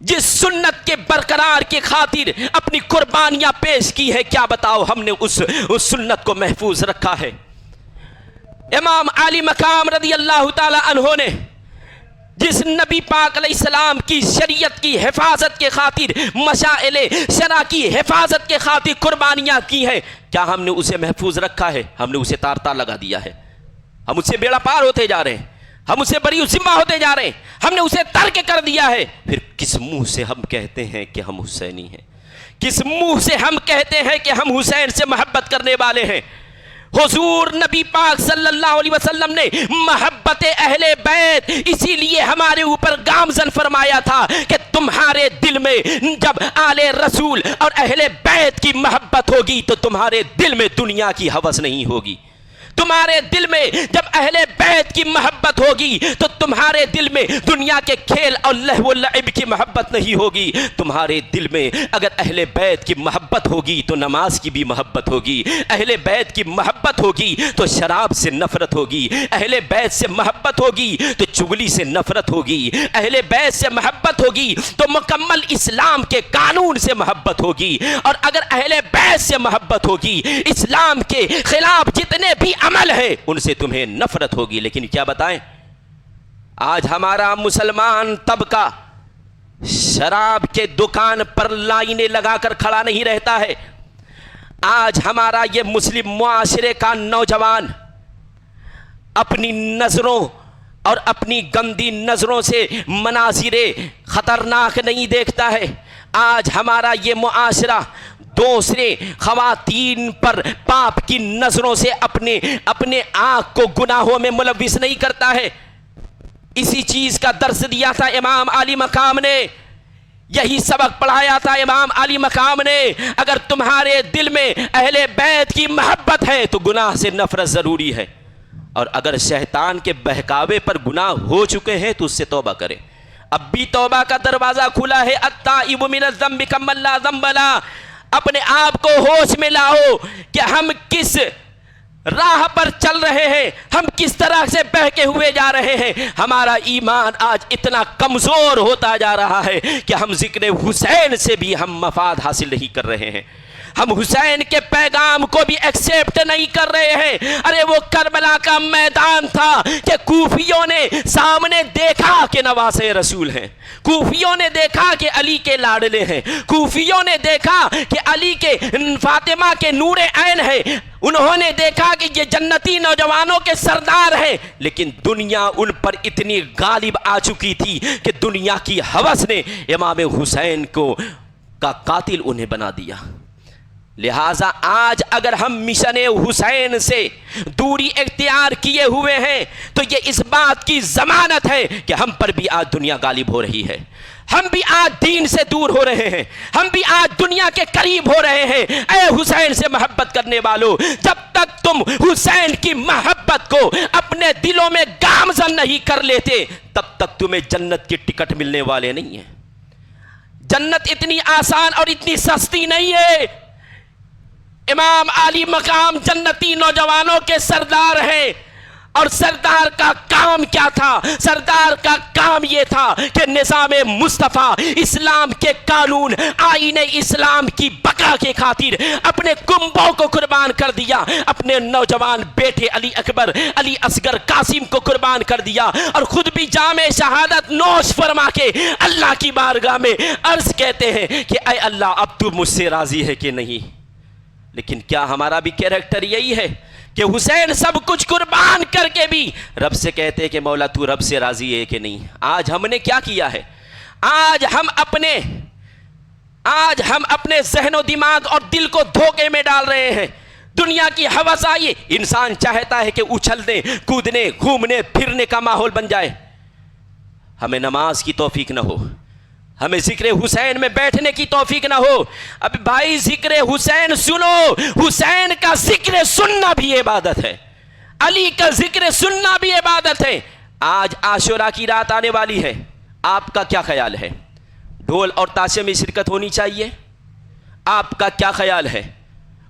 جس سنت کے برقرار کی خاطر اپنی قربانیاں پیش کی ہے، کیا بتاؤ ہم نے اس سنت کو محفوظ رکھا ہے۔ امام علی مقام رضی اللہ تعالی عنہ نے جس نبی پاک علیہ السلام کی شریعت کی حفاظت کے خاطر، مشائل شرع کی حفاظت کے خاطر قربانیاں کی ہیں، کیا ہم نے اسے محفوظ رکھا ہے؟ ہم نے اسے تار تار لگا دیا ہے، ہم اس سے بیڑا پار ہوتے جا رہے ہیں، ہم اسے بری ذمہ ہوتے جا رہے ہیں، ہم نے اسے ترک کر دیا ہے۔ پھر کس منہ سے ہم کہتے ہیں کہ ہم حسینی ہیں؟ کس منہ سے ہم کہتے ہیں کہ ہم حسین سے محبت کرنے والے ہیں؟ حضور نبی پاک صلی اللہ علیہ وسلم نے محبت اہل بیت اسی لیے ہمارے اوپر گامزن فرمایا تھا کہ تمہارے دل میں جب آل رسول اور اہل بیت کی محبت ہوگی تو تمہارے دل میں دنیا کی ہوس نہیں ہوگی۔ تمہارے دل میں جب اہل بیت کی محبت ہوگی تو تمہارے دل میں دنیا کے کھیل اور لہو و لعب کی محبت نہیں ہوگی۔ تمہارے دل میں اگر اہل بیت کی محبت ہوگی تو نماز کی بھی محبت ہوگی، اہل بیت کی محبت ہوگی تو شراب سے نفرت ہوگی، اہل بیت سے محبت ہوگی تو چغلی سے نفرت ہوگی، اہل بیت سے محبت ہوگی تو مکمل اسلام کے قانون سے محبت ہوگی، اور اگر اہل بیت سے محبت ہوگی اسلام کے خلاف جتنے بھی عمل ہے ان سے تمہیں نفرت ہوگی۔ لیکن کیا بتائیں، آج ہمارا مسلمان طبقہ شراب کے دکان پر لائنیں لگا کر کھڑا نہیں رہتا ہے۔ آج ہمارا یہ مسلم معاشرے کا نوجوان اپنی نظروں اور اپنی گندی نظروں سے مناظر خطرناک نہیں دیکھتا ہے۔ آج ہمارا یہ معاشرہ دوسرے خواتین پر پاپ کی نظروں سے اپنے آنکھ کو گناہوں میں ملوث نہیں کرتا ہے۔ اسی چیز کا درس دیا تھا امام علی مقام نے، یہی سبق پڑھایا تھا امام علی مقام نے۔ اگر تمہارے دل میں اہل بیت کی محبت ہے تو گناہ سے نفرت ضروری ہے، اور اگر شیطان کے بہکاوے پر گناہ ہو چکے ہیں تو اس سے توبہ کرے۔ اب بھی توبہ کا دروازہ کھلا ہے۔ التائب من الذنب کمن لا ذنب لہ۔ اپنے آپ کو ہوش میں لاؤ کہ ہم کس راہ پر چل رہے ہیں، ہم کس طرح سے بہکے ہوئے جا رہے ہیں۔ ہمارا ایمان آج اتنا کمزور ہوتا جا رہا ہے کہ ہم ذکر حسین سے بھی ہم مفاد حاصل نہیں کر رہے ہیں، ہم حسین کے پیغام کو بھی ایکسیپٹ نہیں کر رہے ہیں۔ ارے وہ کربلا کا میدان تھا کہ کوفیوں نے سامنے دیکھا کہ نواسے رسول ہیں، کوفیوں نے دیکھا کہ علی کے لاڈلے ہیں، کوفیوں نے دیکھا کہ علی کے فاطمہ کے نور عین ہے، انہوں نے دیکھا کہ یہ جنتی نوجوانوں کے سردار ہیں، لیکن دنیا ان پر اتنی غالب آ چکی تھی کہ دنیا کی ہوس نے امام حسین کا قاتل انہیں بنا دیا۔ لہٰذا آج اگر ہم مشن حسین سے دوری اختیار کیے ہوئے ہیں تو یہ اس بات کی ضمانت ہے کہ ہم پر بھی آج دنیا غالب ہو رہی ہے، ہم بھی آج دین سے دور ہو رہے ہیں، ہم بھی آج دنیا کے قریب ہو رہے ہیں۔ اے حسین سے محبت کرنے والوں، جب تک تم حسین کی محبت کو اپنے دلوں میں گامزن نہیں کر لیتے تب تک تمہیں جنت کی ٹکٹ ملنے والے نہیں ہیں۔ جنت اتنی آسان اور اتنی سستی نہیں ہے۔ امام علی مقام جنتی نوجوانوں کے سردار ہیں، اور سردار کا کام کیا تھا؟ سردار کا کام یہ تھا کہ نظام مصطفیٰ، اسلام کے قانون، آئین اسلام کی بقا کے خاطر اپنے کنبوں کو قربان کر دیا، اپنے نوجوان بیٹے علی اکبر، علی اصغر، قاسم کو قربان کر دیا، اور خود بھی جام شہادت نوش فرما کے اللہ کی بارگاہ میں عرض کہتے ہیں کہ اے اللہ اب تو مجھ سے راضی ہے کہ نہیں۔ لیکن کیا ہمارا بھی کیریکٹر یہی ہے کہ حسین سب کچھ قربان کر کے بھی رب سے کہتے ہیں کہ مولا تو رب سے راضی ہے کہ نہیں؟ آج ہم نے کیا کیا ہے؟ آج ہم اپنے ذہن و دماغ اور دل کو دھوکے میں ڈال رہے ہیں۔ دنیا کی ہوس آئی، انسان چاہتا ہے کہ اچھلنے، کودنے، گھومنے پھرنے کا ماحول بن جائے۔ ہمیں نماز کی توفیق نہ ہو، ہمیں ذکر حسین میں بیٹھنے کی توفیق نہ ہو۔ اب بھائی ذکر حسین سنو، حسین کا ذکر سننا بھی عبادت ہے، علی کا ذکر سننا بھی عبادت ہے۔ آج عاشوراء کی رات آنے والی ہے، آپ کا کیا خیال ہے؟ ڈھول اور تاشے میں شرکت ہونی چاہیے؟ آپ کا کیا خیال ہے؟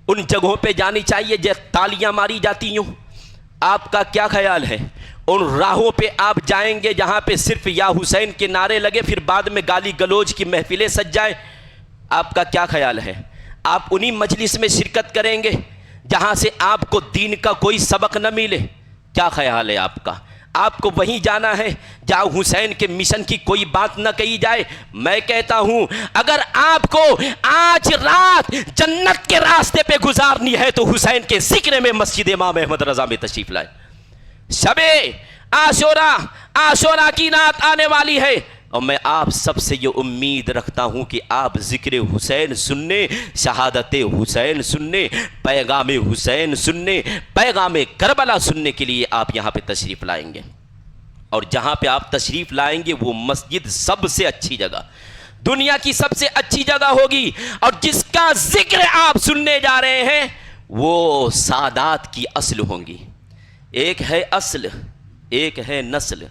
ان جگہوں پہ جانی چاہیے جہاں تالیاں ماری جاتی ہوں؟ آپ کا کیا خیال ہے؟ ان راہوں پہ آپ جائیں گے جہاں پہ صرف یا حسین کے نعرے لگے، پھر بعد میں گالی گلوچ کی محفلیں سج جائیں؟ آپ کا کیا خیال ہے؟ آپ انہی مجلس میں شرکت کریں گے جہاں سے آپ کو دین کا کوئی سبق نہ ملے؟ کیا خیال ہے آپ کا؟ آپ کو وہیں جانا ہے جہاں حسین کے مشن کی کوئی بات نہ کہی جائے؟ میں کہتا ہوں اگر آپ کو آج رات جنت کے راستے پہ گزارنی ہے تو حسین کے ذکر میں مسجد امام احمد رضا میں تشریف لائے۔ شب عاشوراء کی رات آنے والی ہے، اور میں آپ سب سے یہ امید رکھتا ہوں کہ آپ ذکر حسین سننے، شہادت حسین سننے، پیغام حسین سننے، پیغام کربلا سننے کے لیے آپ یہاں پہ تشریف لائیں گے۔ اور جہاں پہ آپ تشریف لائیں گے وہ مسجد سب سے اچھی جگہ، دنیا کی سب سے اچھی جگہ ہوگی، اور جس کا ذکر آپ سننے جا رہے ہیں وہ سادات کی اصل ہوں گی۔ ایک ہے اصل، ایک ہے نسل،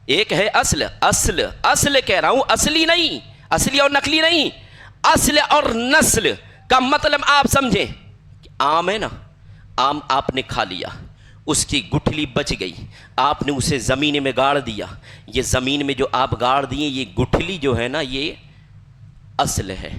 ایک ہے اصل کہہ رہا ہوں، اصلی نہیں، اصلی اور نقلی نہیں، اصل اور نسل کا مطلب آپ سمجھیں کہ آم ہے نا، آم آپ نے کھا لیا، اس کی گٹھلی بچ گئی، آپ نے اسے زمین میں گاڑ دیا، یہ زمین میں جو آپ گاڑ دیے یہ گٹھلی جو ہے نا یہ اصل ہے،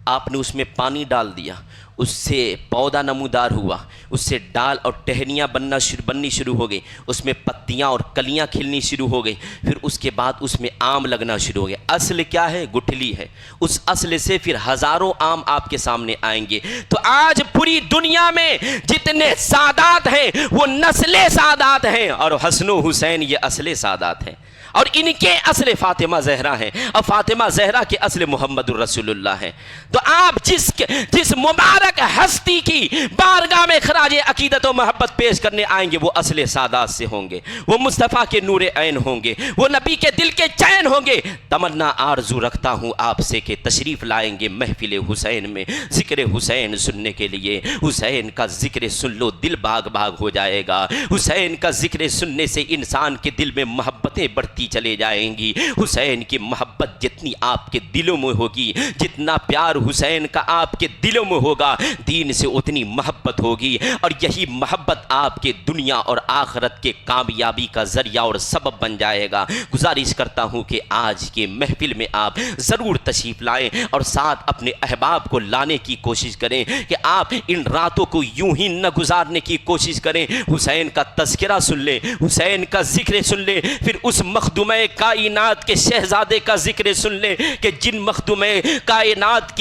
آپ نے اس میں پانی ڈال دیا، اس سے پودا نمودار ہوا، اس سے ڈال اور ٹہنیاں بننی شروع ہو گئی، اس میں پتیاں اور کلیاں کھلنی شروع ہو گئی، پھر اس کے بعد اس میں آم لگنا شروع ہو گیا۔ اصل کیا ہے؟ گٹھلی ہے۔ اس اصل سے پھر ہزاروں آم آپ کے سامنے آئیں گے۔ تو آج پوری دنیا میں جتنے سادات ہیں وہ نسل سادات ہیں، اور حسن و حسین یہ اصل سادات ہیں، اور ان کے اصل فاطمہ زہرا ہیں، اور فاطمہ زہرا کے اصل محمد الرسول اللہ ہیں۔ تو آپ جس مبارک ہستی کی بارگاہ میں خراج عقیدت و محبت پیش کرنے آئیں گے وہ اصل سادات سے ہوں گے، وہ مصطفیٰ کے نور عین ہوں گے، وہ نبی کے دل کے چین ہوں گے۔ تمنا آرزو رکھتا ہوں آپ سے کہ تشریف لائیں گے محفل حسین میں، ذکر حسین سننے کے لیے۔ حسین کا ذکر سن لو دل باغ باغ ہو جائے گا، حسین کا ذکر سننے سے انسان کے دل میں محبتیں بڑھتی چلے جائیں گی۔ حسین کی محبت جتنی آپ کے دلوں میں ہوگی، جتنا پیار حسین کا آپ کے دلوں میں ہوگا، دین سے اتنی محبت ہوگی، اور یہی محبت آپ کے دنیا اور آخرت کے کامیابی کا ذریعہ اور سبب بن جائے گا۔ گزارش کرتا ہوں کہ آج کے محفل میں آپ ضرور تشریف لائیں، اور ساتھ اپنے احباب کو لانے کی کوشش کریں کہ آپ ان راتوں کو یوں ہی نہ گزارنے کی کوشش کریں۔ حسین کا تذکرہ سن لیں، حسین کا ذکر سن لیں، پھر اس مخدوم کائنات کے شہزادے کا ذکر سن لیں کہ جن مخدوم کائنات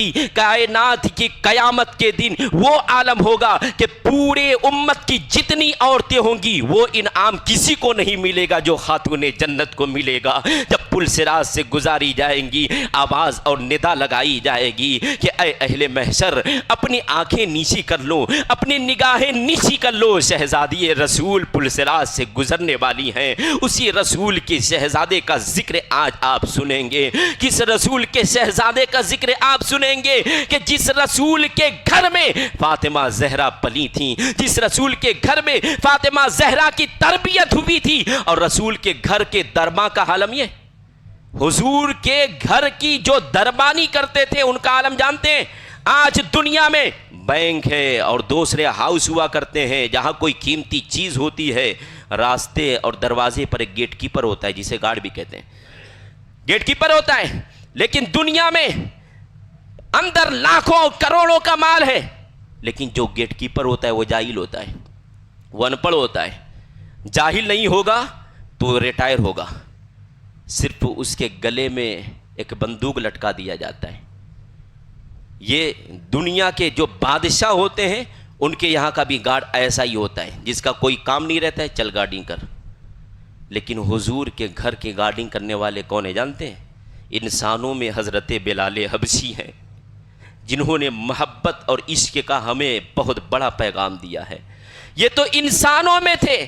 کی قیامت کے دن وہ عالم ہوگا کہ پورے امت کی جتنی عورتیں ہوں گی وہ انعام کسی کو نہیں ملے گا جو خاتون جنت کو ملے گا۔ جب پل صراط سے گزاری جائیں گی، آواز اور ندا لگائی جائے گی کہ اے اہل محشر اپنی آنکھیں نیچی کر لو، اپنی نگاہیں نیچی کر لو، شہزادی رسول پل صراط سے گزرنے والی ہیں۔ اسی رسول کے شہزادے کا ذکر آج آپ سنیں گے۔ کس رسول کے شہزادے کا ذکر آپ سنیں گے کہ جس رسول کے گھر میں فاطمہ زہرا پلی تھیں، جس رسول کے گھر میں فاطمہ زہرا کی تربیت ہوئی تھی، اور رسول کے گھر کے درباں کا عالم یہ، حضور کے گھر کی جو دربانی کرتے تھے ان کا عالم جانتے ہیں؟ آج دنیا میں بینک ہے اور دوسرے ہاؤس ہوا کرتے ہیں جہاں کوئی قیمتی چیز ہوتی ہے، راستے اور دروازے پر ایک گیٹ کیپر ہوتا ہے جسے گارڈ بھی کہتے ہیں، گیٹ کیپر ہوتا ہے۔ لیکن دنیا میں اندر لاکھوں کروڑوں کا مال ہے، لیکن جو گیٹ کیپر ہوتا ہے وہ جاہل ہوتا ہے، وہ ان پڑھ ہوتا ہے۔ جاہل نہیں ہوگا تو ریٹائر ہوگا، صرف اس کے گلے میں ایک بندوق لٹکا دیا جاتا ہے۔ یہ دنیا کے جو بادشاہ ہوتے ہیں ان کے یہاں کا بھی گارڈ ایسا ہی ہوتا ہے، جس کا کوئی کام نہیں رہتا ہے، چل گارڈنگ کر۔ لیکن حضور کے گھر کے گارڈنگ کرنے والے کون ہیں جانتے ہیں؟ انسانوں میں حضرت بلال حبشی ہیں، جنہوں نے محبت اور عشق کا ہمیں بہت بڑا پیغام دیا ہے۔ یہ تو انسانوں میں تھے،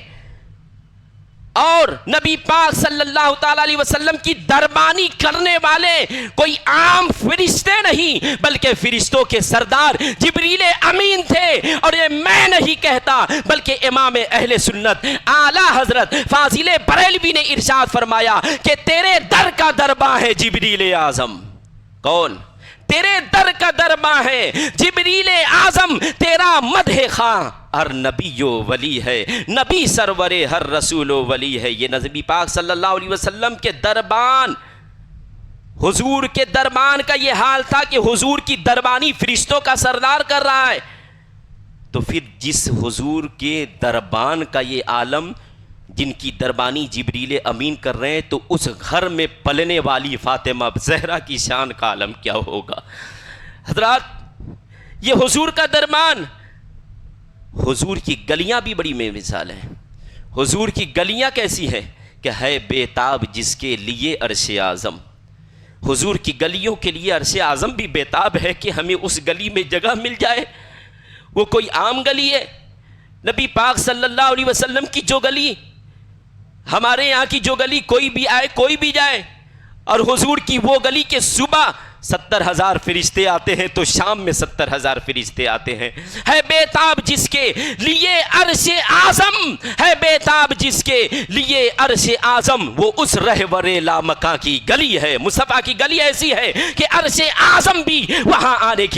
اور نبی پاک صلی اللہ تعالیٰ علیہ وسلم کی دربانی کرنے والے کوئی عام فرشتے نہیں بلکہ فرشتوں کے سردار جبریل امین تھے۔ اور یہ میں نہیں کہتا بلکہ امام اہل سنت اعلیٰ حضرت فاضل بریلوی نے ارشاد فرمایا کہ تیرے در کا درباں ہے جبریل اعظم۔ کون؟ تیرے در کا درباں ہے جبریل اعظم، تیرا مدح خواں ہر نبی و ولی ہے، نبی سرور ہر رسول و ولی ہے۔ یہ نبی پاک صلی اللہ علیہ وسلم کے دربان، حضور کے دربان کا یہ حال تھا کہ حضور کی دربانی فرشتوں کا سردار کر رہا ہے، تو پھر جس حضور کے دربان کا یہ عالم، جن کی دربانی جبریل امین کر رہے ہیں، تو اس گھر میں پلنے والی فاطمہ زہرا کی شان کا عالم کیا ہوگا؟ حضرات، یہ حضور کا دربان، حضور کی گلیاں بھی بڑی بے مثال ہیں۔ حضور کی گلیاں کیسی ہیں کہ ہے بیتاب جس کے لیے عرش اعظم۔ حضور کی گلیوں کے لیے عرش اعظم بھی بیتاب ہے کہ ہمیں اس گلی میں جگہ مل جائے۔ وہ کوئی عام گلی ہے؟ نبی پاک صلی اللہ علیہ وسلم کی جو گلی، ہمارے یہاں کی جو گلی، کوئی بھی آئے کوئی بھی جائے، اور حضور کی وہ گلی کے صبح 70,000 فرشتے آتے ہیں تو شام میں 70,000 فرشتے آتے ہیں۔ ہے بیتاب جس کے لیے عرش اعظم، ہے بیتاب جس کے لیے عرش اعظم، وہ اس رہبر لامکاں کی گلی ہے۔ مصطفیٰ کی گلی ایسی ہے کہ عرش اعظم بھی وہاں آنے کی